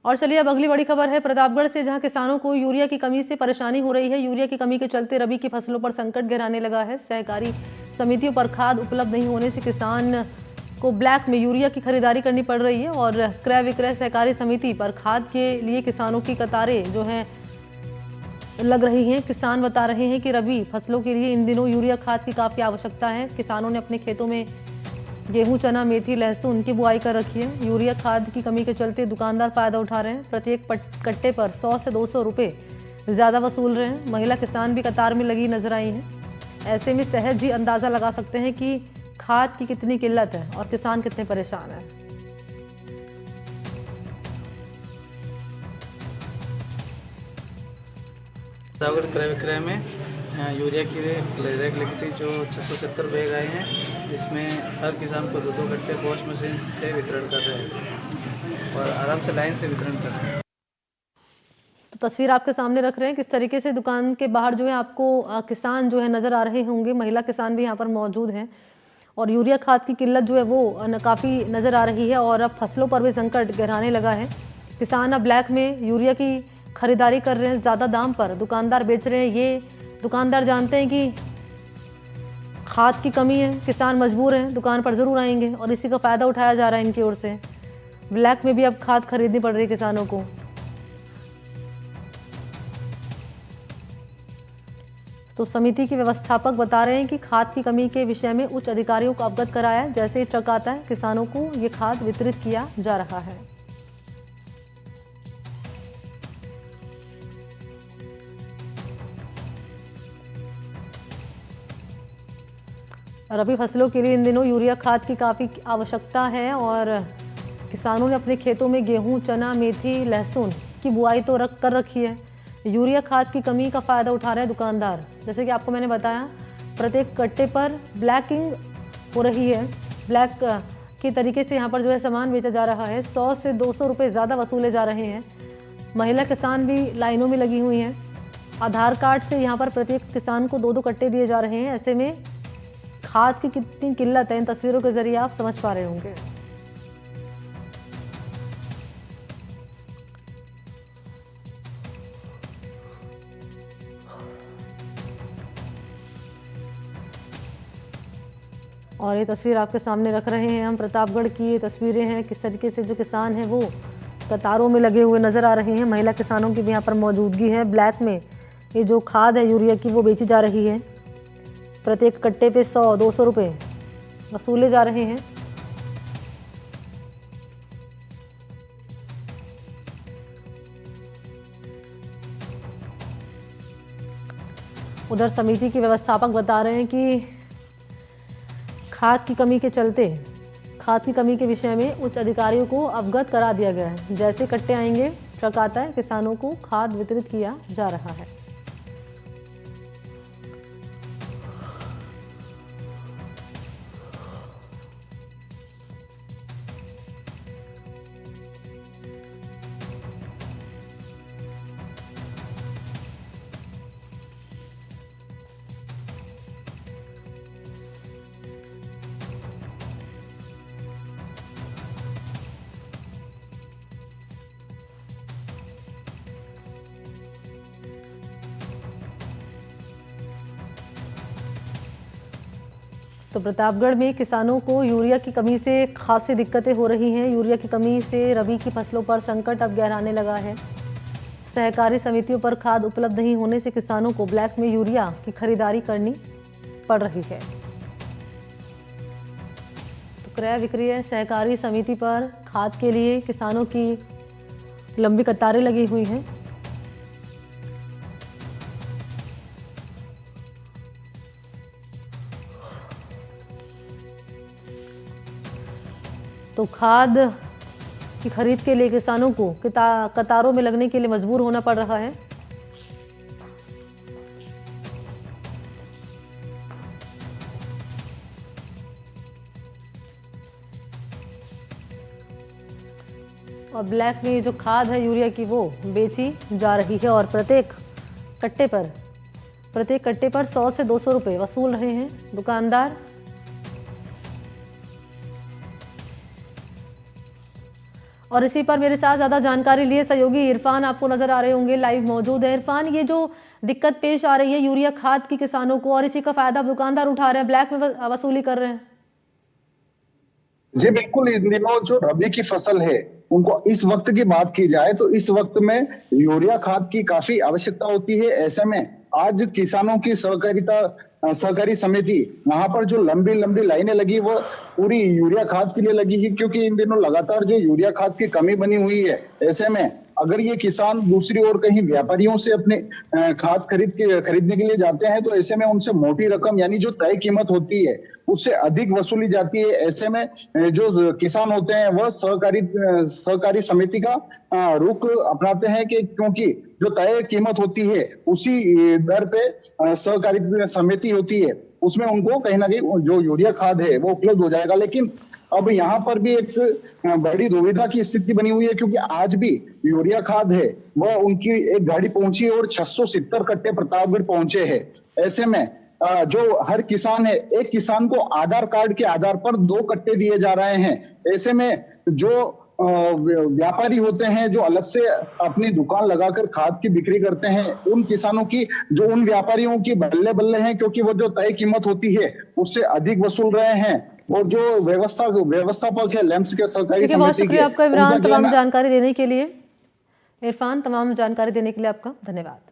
और चलिए अब अगली बड़ी खबर है प्रतापगढ़ से, जहां किसानों को यूरिया की कमी से परेशानी हो रही है। यूरिया की कमी के चलते रबी की फसलों पर संकट गहराने लगा है। सहकारी समितियों पर खाद उपलब्ध नहीं होने से किसान को ब्लैक में यूरिया की खरीदारी करनी पड़ रही है और क्रय विक्रय सहकारी समिति पर खाद के लिए किसानों की कतारें जो हैं लग रही हैं। किसान बता रहे हैं कि रबी फसलों के लिए इन दिनों यूरिया खाद की काफ़ी आवश्यकता है। किसानों ने अपने खेतों में गेहूं, चना, मेथी, लहसुन की बुआई कर रखी है। यूरिया खाद की कमी के चलते दुकानदार फायदा उठा रहे हैं। प्रत्येक कट्टे पर 100 से 200 रुपये ज़्यादा वसूल रहे हैं। महिला किसान भी कतार में लगी नजर आई हैं। ऐसे में सहज ही अंदाज़ा लगा सकते हैं कि खाद की कितनी किल्लत है और किसान कितने परेशान हैं। प्रतापगढ़ क्रय विक्रय में यूरिया की रैक लगी थी जो 670 बैग आए हैं, जिसमें हर किसान को 2-2 कट्टे पोस्ट मशीन से वितरण कर रहे हैं और आराम से लाइन से वितरण कर रहे हैं। तो तस्वीर आपके सामने रख रहे हैं किस तरीके से दुकान के बाहर जो है आपको किसान जो है नज़र आ रहे होंगे। महिला किसान भी यहाँ पर मौजूद हैं और यूरिया खाद की किल्लत जो है वो काफ़ी नज़र आ रही है और अब फसलों पर भी संकट गहराने लगा है। किसान अब ब्लैक में यूरिया की खरीदारी कर रहे हैं, ज़्यादा दाम पर दुकानदार बेच रहे हैं। ये दुकानदार जानते हैं कि खाद की कमी है, किसान मजबूर हैं, दुकान पर ज़रूर आएंगे और इसी का फ़ायदा उठाया जा रहा है इनकी ओर से। ब्लैक में भी अब खाद खरीदनी पड़ रही है किसानों को। तो समिति के व्यवस्थापक बता रहे हैं कि खाद की कमी के विषय में उच्च अधिकारियों को अवगत कराया। जैसे ही ट्रक आता है किसानों को ये खाद वितरित किया जा रहा है। रबी फसलों के लिए इन दिनों यूरिया खाद की काफ़ी आवश्यकता है और किसानों ने अपने खेतों में गेहूं, चना, मेथी, लहसुन की बुआई तो कर रखी है। यूरिया खाद की कमी का फ़ायदा उठा रहे हैं दुकानदार। जैसे कि आपको मैंने बताया, प्रत्येक कट्टे पर ब्लैकिंग हो रही है। ब्लैक के तरीके से यहाँ पर जो है सामान बेचा जा रहा है। 100 से 200 रुपये ज़्यादा वसूले जा रहे हैं। महिला किसान भी लाइनों में लगी हुई हैं। आधार कार्ड से यहाँ पर प्रत्येक किसान को 2-2 कट्टे दिए जा रहे हैं। ऐसे में खाद की कितनी किल्लत है इन तस्वीरों के जरिए आप समझ पा रहे होंगे। और ये तस्वीर आपके सामने रख रहे हैं हम, प्रतापगढ़ की ये तस्वीरें हैं। किस तरीके से जो किसान हैं वो कतारों में लगे हुए नजर आ रहे हैं। महिला किसानों की भी यहाँ पर मौजूदगी है। ब्लैक में ये जो खाद है यूरिया की वो बेची जा रही है। प्रत्येक कट्टे पे 100-200 रुपये वसूले जा रहे हैं। उधर समिति के व्यवस्थापक बता रहे हैं कि खाद की कमी के चलते खाद की कमी के विषय में उच्च अधिकारियों को अवगत करा दिया गया है। जैसे कट्टे आएंगे, ट्रक आता है, किसानों को खाद वितरित किया जा रहा है। तो प्रतापगढ़ में किसानों को यूरिया की कमी से खासी दिक्कतें हो रही हैं। यूरिया की कमी से रबी की फसलों पर संकट अब गहराने लगा है। सहकारी समितियों पर खाद उपलब्ध नहीं होने से किसानों को ब्लैक में यूरिया की खरीदारी करनी पड़ रही है। तो क्रय विक्रय सहकारी समिति पर खाद के लिए किसानों की लंबी कतारें लगी हुई हैं। तो खाद की खरीद के लिए किसानों को कतारों में लगने के लिए मजबूर होना पड़ रहा है। और ब्लैक में जो खाद है यूरिया की वो बेची जा रही है और प्रत्येक कट्टे पर 100 से 200 रुपये वसूल रहे हैं दुकानदार। और इसी पर मेरे साथ ज़्यादा जानकारी लिए सहयोगी इरफान आपको नजर आ रहे होंगे, लाइव मौजूद है। इरफान, ये जो दिक्कत पेश आ रही है यूरिया खाद की किसानों को, और इसी का फायदा दुकानदार उठा रहे हैं, ब्लैक में वसूली कर रहे हैं। जी बिल्कुल, इन दिनों जो रबी की फसल है उनको इस वक्त की बात की जाए तो इस वक्त में यूरिया खाद की काफी आवश्यकता होती है। ऐसे में आज किसानों की सहकारी समिति, वहां पर जो लंबी लंबी लाइनें लगी वो पूरी यूरिया खाद के लिए लगी है, क्योंकि इन दिनों लगातार जो यूरिया खाद की कमी बनी हुई है। ऐसे में अगर ये किसान दूसरी ओर कहीं व्यापारियों से अपने खाद खरीदने के लिए जाते हैं तो ऐसे में उनसे मोटी रकम यानी जो तय कीमत होती है उससे अधिक वसूली जाती है। ऐसे में जो किसान होते हैं वह सहकारी समिति का रुख अपनाते हैं, कि क्योंकि जो तय कीमत होती है उसी दर पे सहकारी समिति होती है, उसमें उनको कहीं ना कहीं जो यूरिया खाद है वो उपलब्ध हो जाएगा। लेकिन अब यहाँ पर भी एक बड़ी दुविधा की स्थिति बनी हुई है, क्योंकि आज भी यूरिया खाद है वह उनकी एक गाड़ी पहुंची है और 670 कट्टे प्रतापगढ़ पहुंचे हैं। ऐसे में जो हर किसान है, एक किसान को आधार कार्ड के आधार पर 2 कट्टे दिए जा रहे हैं। ऐसे में जो व्यापारी होते हैं जो अलग से अपनी दुकान लगाकर खाद की बिक्री करते हैं, उन किसानों की, जो उन व्यापारियों की बल्ले बल्ले हैं, क्योंकि वो जो तय कीमत होती है उससे अधिक वसूल रहे हैं। और जो व्यवस्थापक है लैंप्स के सहकारी बहुत समिति शुक्रिया के, आपका इमरान, तमाम जानकारी देने के लिए। इरफान, तमाम जानकारी देने के लिए आपका धन्यवाद।